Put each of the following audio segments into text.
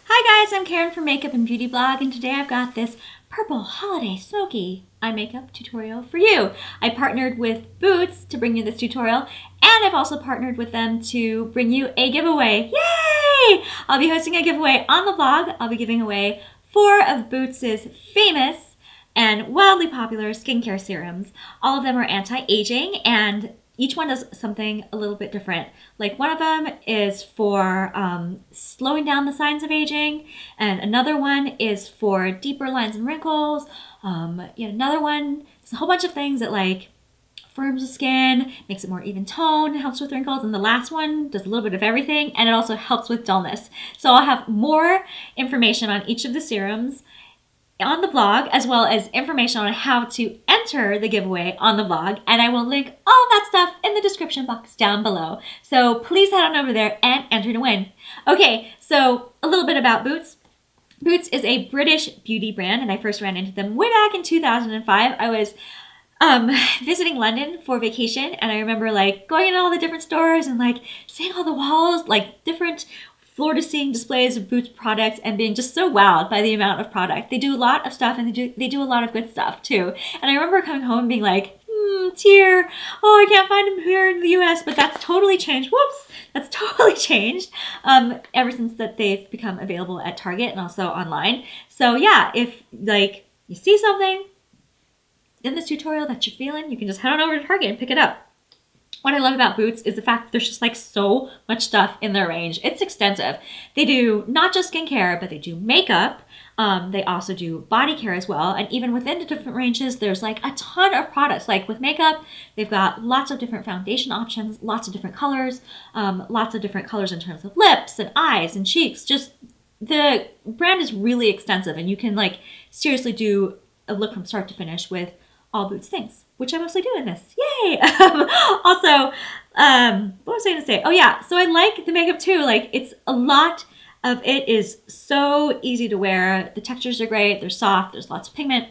Hi guys, I'm Karen from Makeup and Beauty Blog, and today I've got this purple holiday smoky eye makeup tutorial for you. I partnered with Boots to bring you this tutorial, and I've also partnered with them to bring you a giveaway. Yay! I'll be hosting a giveaway on the blog. I'll be giving away 4 of Boots' famous and wildly popular skincare serums. All of them are anti-aging, and each one does something a little bit different. Like one of them is for slowing down the signs of aging, and another one is for deeper lines and wrinkles. Another one is a whole bunch of things that like firms the skin, makes it more even tone, helps with wrinkles, and the last one does a little bit of everything, and it also helps with dullness. So I'll have more information on each of the serums on the blog, as well as information on how to enter the giveaway on the blog, and I will link all of that stuff in the description box down below. So please head on over there and enter to win. Okay, so a little bit about Boots. Boots is a British beauty brand, and I first ran into them way back in 2005. I was visiting London for vacation, and I remember like going into all the different stores and like seeing all the walls, like different floor-to-ceiling displays of Boots products, and being just so wowed by the amount of product. They do a lot of stuff, and they do a lot of good stuff too. And I remember coming home and being like, tear, oh, I can't find them here in the US, but that's totally changed. Whoops, that's totally changed ever since that they've become available at Target and also online. So yeah, if like you see something in this tutorial that you're feeling, you can just head on over to Target and pick it up. What I love about Boots is the fact that there's just like so much stuff in their range. It's extensive. They do not just skincare, but they do makeup. They also do body care as well. And even within the different ranges, there's like a ton of products. Like with makeup, they've got lots of different foundation options, lots of different colors in terms of lips and eyes and cheeks. Just the brand is really extensive, and you can like seriously do a look from start to finish with all Boots things, which I mostly do in this. Yay! Also, what was I going to say? Oh yeah, so I like the makeup too. Like it's a lot of it is so easy to wear. The textures are great. They're soft. There's lots of pigment.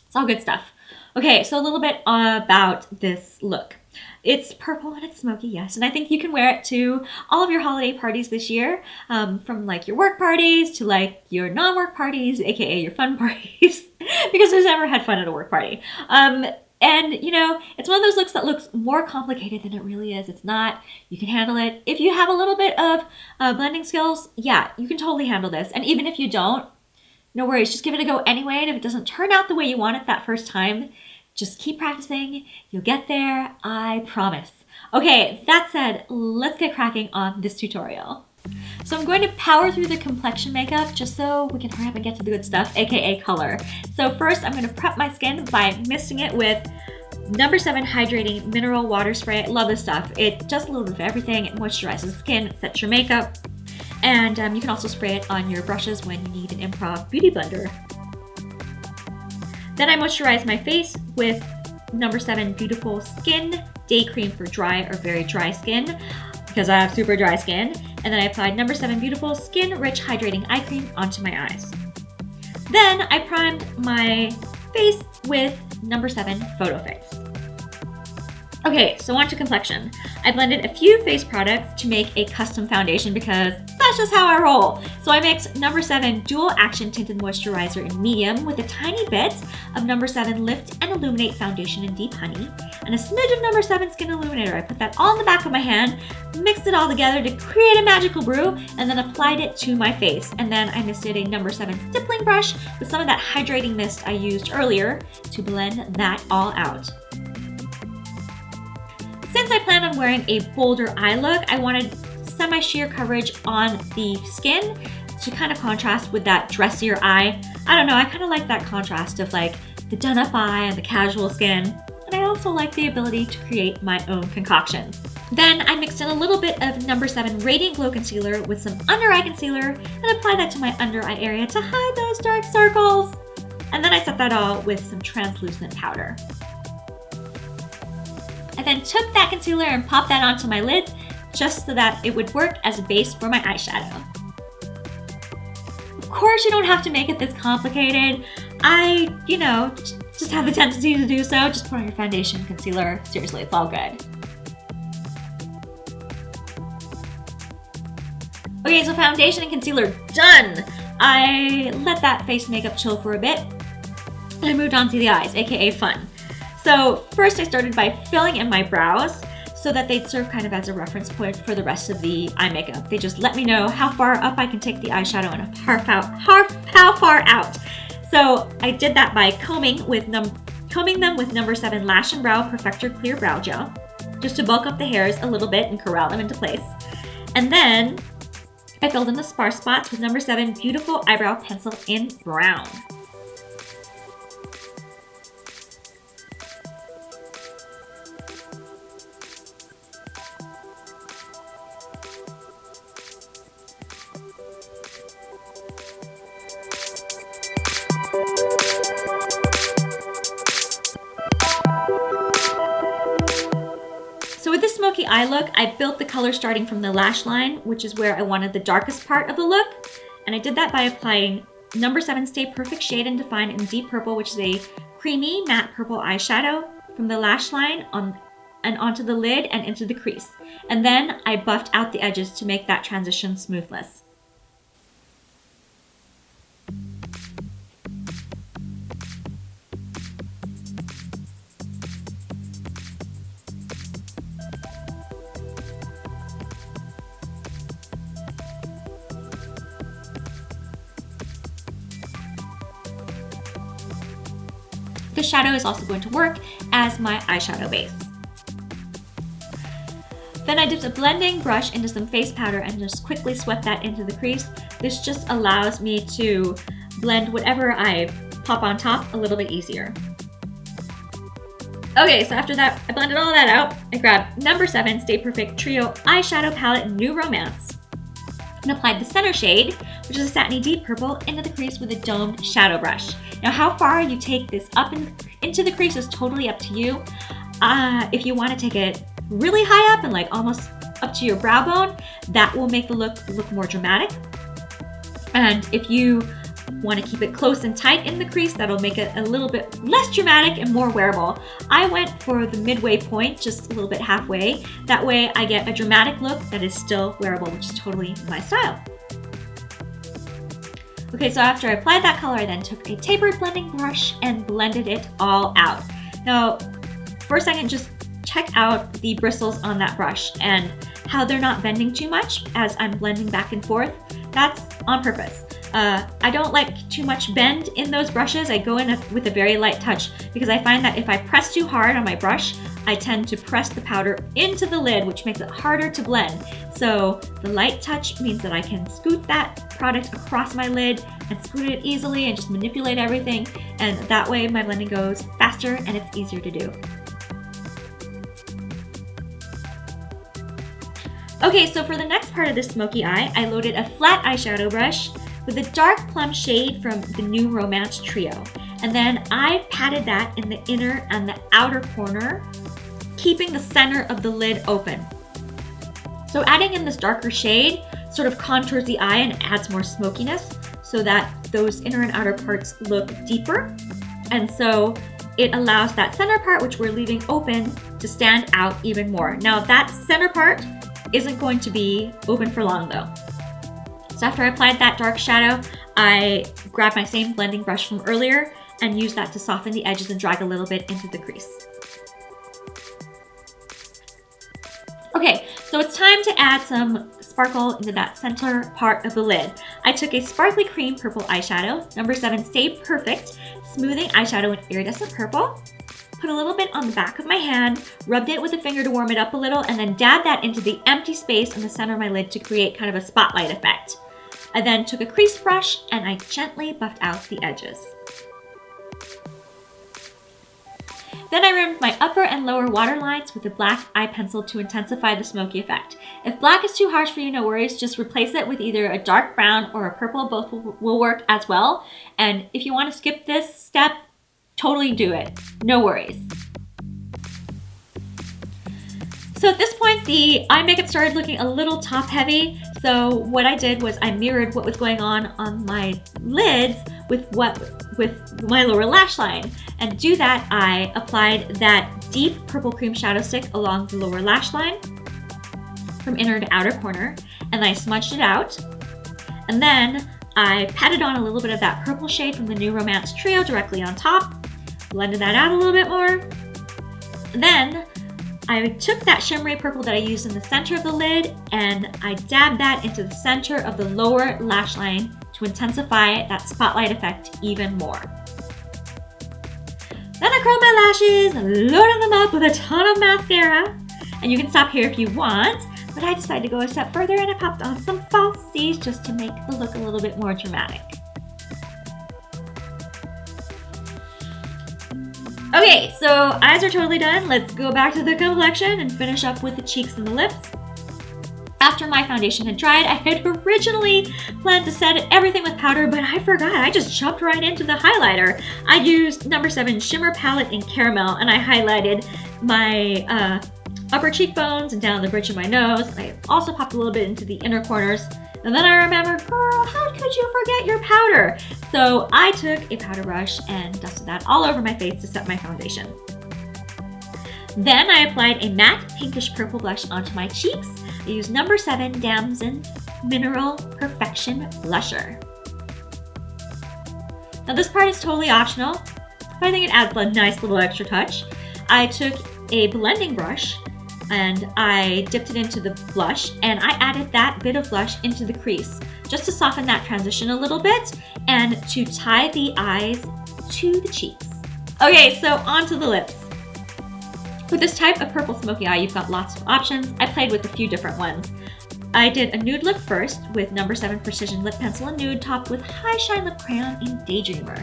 It's all good stuff. Okay, so a little bit about this look. It's purple and it's smoky, yes, and I think you can wear it to all of your holiday parties this year, from like your work parties to like your non-work parties, aka your fun parties, because who's ever had fun at a work party? And you know, it's one of those looks that looks more complicated than it really is. It's not. You can handle it. If you have a little bit of blending skills, yeah, you can totally handle this. And even if you don't, no worries, just give it a go anyway, and if it doesn't turn out the way you want it that first time, just keep practicing. You'll get there, I promise. Okay, that said, let's get cracking on this tutorial. So I'm going to power through the complexion makeup just so we can hurry up and get to the good stuff, aka color. So first, I'm going to prep my skin by misting it with No7 Hydrating Mineral Water Spray. I love this stuff. It does a little bit of everything. It moisturizes the skin, it sets your makeup, and you can also spray it on your brushes when you need an improv beauty blender. Then I moisturize my face with No7 Beautiful Skin Day Cream for dry or very dry skin, because I have super dry skin. And then I applied No7 Beautiful Skin Rich Hydrating Eye Cream onto my eyes. Then I primed my face with No7 Photo Fix. Okay, so on to complexion. I blended a few face products to make a custom foundation because that's just how I roll. So I mixed No7 Dual Action Tinted Moisturizer in medium with a tiny bit of No7 Lift and Illuminate Foundation in Deep Honey and a smidge of No7 Skin Illuminator. I put that all in the back of my hand, mixed it all together to create a magical brew, and then applied it to my face. And then I misted a No7 Stippling Brush with some of that hydrating mist I used earlier to blend that all out. Since I plan on wearing a bolder eye look, I wanted semi-sheer coverage on the skin to kind of contrast with that dressier eye. I don't know, I kind of like that contrast of like the done-up eye and the casual skin. And I also like the ability to create my own concoctions. Then I mixed in a little bit of No7 Radiant Glow Concealer with some under eye concealer and applied that to my under eye area to hide those dark circles. And then I set that all with some translucent powder. I then took that concealer and popped that onto my lids just so that it would work as a base for my eyeshadow. Of course, you don't have to make it this complicated. I, just have the tendency to do so. Just put on your foundation, concealer. Seriously, it's all good. Okay, so foundation and concealer done. I let that face makeup chill for a bit. And I moved on to the eyes, aka fun. So first I started by filling in my brows so that they'd serve kind of as a reference point for the rest of the eye makeup. They just let me know how far up I can take the eyeshadow and how far out. So I did that by combing them with No7 Lash and Brow Perfector Clear Brow Gel, just to bulk up the hairs a little bit and corral them into place. And then I filled in the sparse spots with No7 Beautiful Eyebrow Pencil in Brown. So with the smoky eye look, I built the color starting from the lash line, which is where I wanted the darkest part of the look. And I did that by applying No7 Stay Perfect Shade and Define in Deep Purple, which is a creamy matte purple eyeshadow from the lash line onto the lid and into the crease. And then I buffed out the edges to make that transition smoothness. This shadow is also going to work as my eyeshadow base. Then I dipped a blending brush into some face powder and just quickly swept that into the crease. This just allows me to blend whatever I pop on top a little bit easier. Okay, so after that, I blended all that out. I grabbed No7 Stay Perfect Trio Eyeshadow Palette New Romance and applied the center shade, which is a satiny deep purple, into the crease with a domed shadow brush. Now, how far you take this up into the crease is totally up to you. If you want to take it really high up and like almost up to your brow bone, that will make the look more dramatic. And if you want to keep it close and tight in the crease, that'll make it a little bit less dramatic and more wearable. I went for the midway point, just a little bit halfway. That way I get a dramatic look that is still wearable, which is totally my style. Okay, so after I applied that color, I then took a tapered blending brush and blended it all out. Now, for a second, just check out the bristles on that brush and how they're not bending too much as I'm blending back and forth. That's on purpose. I don't like too much bend in those brushes. I go in with a very light touch because I find that if I press too hard on my brush, I tend to press the powder into the lid, which makes it harder to blend. So the light touch means that I can scoot that product across my lid and scoot it easily and just manipulate everything. And that way my blending goes faster and it's easier to do. Okay, so for the next part of this smoky eye, I loaded a flat eyeshadow brush with a dark plum shade from the New Romance Trio. And then I patted that in the inner and the outer corner, keeping the center of the lid open. So adding in this darker shade sort of contours the eye and adds more smokiness so that those inner and outer parts look deeper. And so it allows that center part, which we're leaving open, to stand out even more. Now that center part isn't going to be open for long though. So after I applied that dark shadow, I grabbed my same blending brush from earlier and used that to soften the edges and drag a little bit into the crease. Okay, so it's time to add some sparkle into that center part of the lid. I took a sparkly cream purple eyeshadow, No7 Stay Perfect Smoothing Eyeshadow in Iridescent Purple. Put a little bit on the back of my hand, rubbed it with a finger to warm it up a little, and then dabbed that into the empty space in the center of my lid to create kind of a spotlight effect. I then took a crease brush and I gently buffed out the edges. Then I rimmed my upper and lower waterlines with a black eye pencil to intensify the smoky effect. If black is too harsh for you, no worries, just replace it with either a dark brown or a purple, both will work as well. And if you want to skip this step, totally do it, no worries. So at this point, the eye makeup started looking a little top heavy. So what I did was I mirrored what was going on my lids with my lower lash line. And to do that, I applied that deep purple cream shadow stick along the lower lash line from inner to outer corner. and I smudged it out. And then I patted on a little bit of that purple shade from the New Romance Trio directly on top, blended that out a little bit more. And then I took that shimmery purple that I used in the center of the lid and I dabbed that into the center of the lower lash line to intensify that spotlight effect even more. Then I curled my lashes, loaded them up with a ton of mascara. And you can stop here if you want, but I decided to go a step further and I popped on some falsies just to make the look a little bit more dramatic. Okay, so eyes are totally done. Let's go back to the complexion and finish up with the cheeks and the lips. After my foundation had dried, I had originally planned to set everything with powder, but I forgot. I just jumped right into the highlighter. I used No. 7 Shimmer Palette in Caramel, and I highlighted my upper cheekbones and down the bridge of my nose. I also popped a little bit into the inner corners. And then I remembered, girl, how could you forget your powder? So I took a powder brush and dusted that all over my face to set my foundation. Then I applied a matte pinkish purple blush onto my cheeks. I used No. 7 Damson Mineral Perfection Blusher. Now this part is totally optional, but I think it adds a nice little extra touch. I took a blending brush and I dipped it into the blush and I added that bit of blush into the crease just to soften that transition a little bit and to tie the eyes to the cheeks. Okay, so onto the lips. With this type of purple smoky eye, you've got lots of options. I played with a few different ones. I did a nude lip first with No. 7 Precision Lip Pencil in Nude topped with High Shine Lip Crayon in Daydreamer.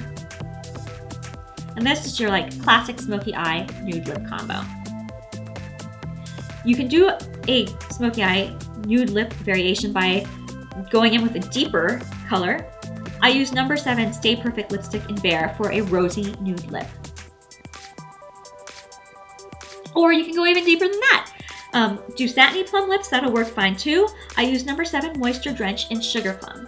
And this is your like classic smoky eye nude lip combo. You can do a smoky eye nude lip variation by going in with a deeper color. I use No. 7 Stay Perfect Lipstick in Bare for a rosy nude lip. Or you can go even deeper than that. Do satiny plum lips, that'll work fine too. I use No. 7 Moisture Drench in Sugar Plum.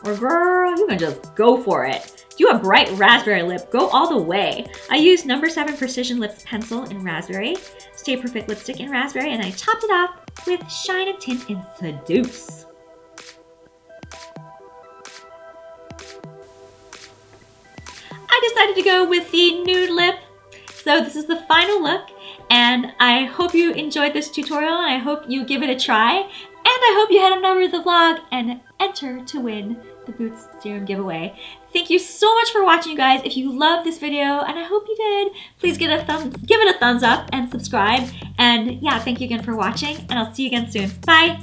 Or girl, you can just go for it. Do a bright raspberry lip, go all the way. I used No. 7 Precision Lips Pencil in Raspberry, Stay Perfect Lipstick in Raspberry, and I topped it off with Shine and Tint in Seduce. I decided to go with the nude lip. So this is the final look, and I hope you enjoyed this tutorial, and I hope you give it a try, and I hope you head on over to the vlog and enter to win the Boots Serum giveaway. Thank you so much for watching, you guys. If you loved this video, and I hope you did, please give it a thumbs up and subscribe. And yeah, thank you again for watching, and I'll see you again soon. Bye!